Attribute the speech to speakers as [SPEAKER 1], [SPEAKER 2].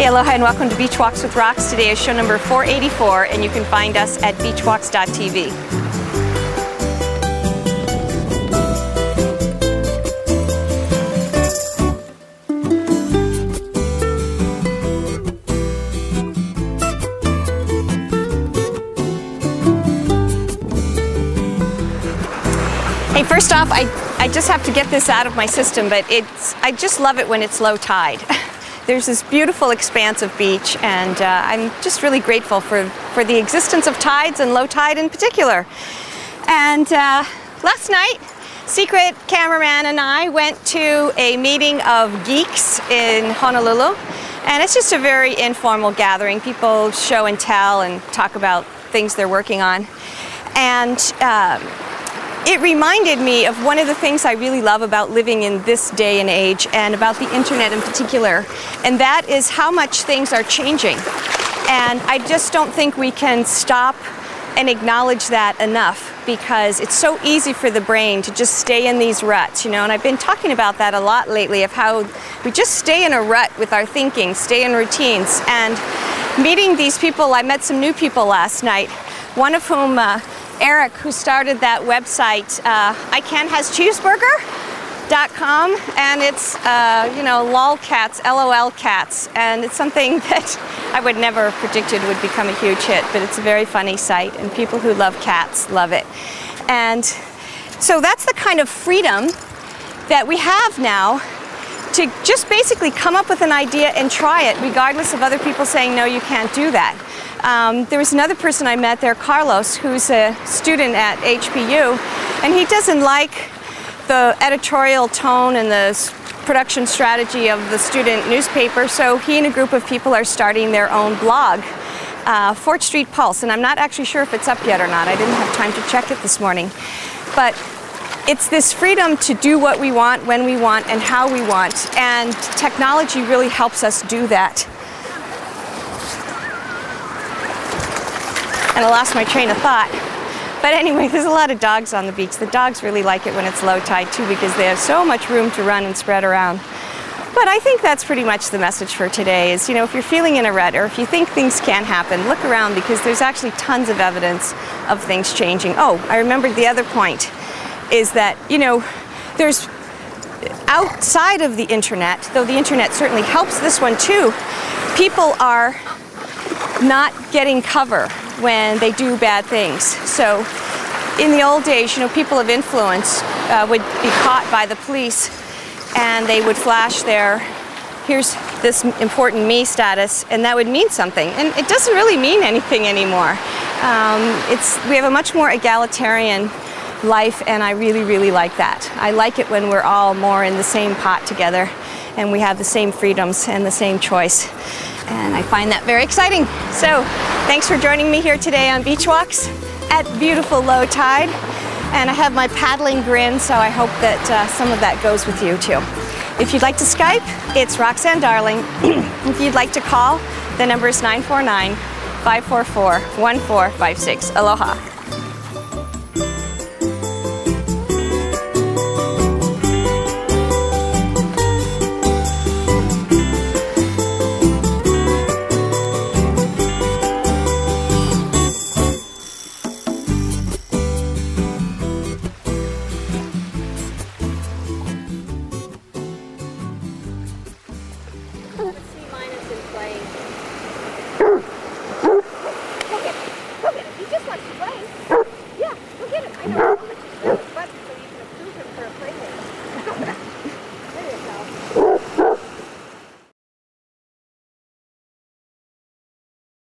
[SPEAKER 1] Hey, aloha and welcome to Beach Walks with Rox. Today is show number 484 and you can find us at beachwalks.tv. Hey, first off, I just have to get this out of my system, but I just love it when it's low tide. There's this beautiful expanse of beach, and I'm just really grateful for the existence of tides and low tide in particular. And last night, Secret Cameraman and I went to a meeting of geeks in Honolulu, and it's just a very informal gathering. People show and tell and talk about things they're working on. And it reminded me of one of the things I really love about living in this day and age, and about the internet in particular, and that is how much things are changing. And I just don't think we can stop and acknowledge that enough, because it's so easy for the brain to just stay in these ruts, you know, and I've been talking about that a lot lately, of how we just stay in a rut with our thinking, stay in routines. And meeting these people, I met some new people last night, one of whom Eric, who started that website, iCanHasCheeseburger.com, and it's, you know, lolcats, LOL cats, and it's something that I would never have predicted would become a huge hit, but it's a very funny site, and people who love cats love it. And so that's the kind of freedom that we have now to just basically come up with an idea and try it, regardless of other people saying, no, you can't do that. There was another person I met there, Carlos, who's a student at HPU, and he doesn't like the editorial tone and the production strategy of the student newspaper, so he and a group of people are starting their own blog, 4th Street Pulse, and I'm not actually sure if it's up yet or not. I didn't have time to check it this morning. But it's this freedom to do what we want, when we want, and how we want, and technology really helps us do that. And I lost my train of thought. But anyway, there's a lot of dogs on the beach. The dogs really like it when it's low tide too, because they have so much room to run and spread around. But I think that's pretty much the message for today is, you know, if you're feeling in a rut, or if you think things can happen, look around, because there's actually tons of evidence of things changing. Oh, I remembered the other point is that, you know, there's outside of the internet, though the internet certainly helps this one too, people are not getting cover when they do bad things. So in the old days, you know, people of influence would be caught by the police, and they would flash their, here's this important me status, and that would mean something. And it doesn't really mean anything anymore. We have a much more egalitarian life, and I really, really like that. I like it when we're all more in the same pot together, and we have the same freedoms and the same choice. And I find that very exciting. So thanks for joining me here today on Beach Walks at beautiful low tide. And I have my paddling grin, so I hope that some of that goes with you too. If you'd like to Skype, it's Roxanne Darling. If you'd like to call, the number is 949-544-1456. Aloha.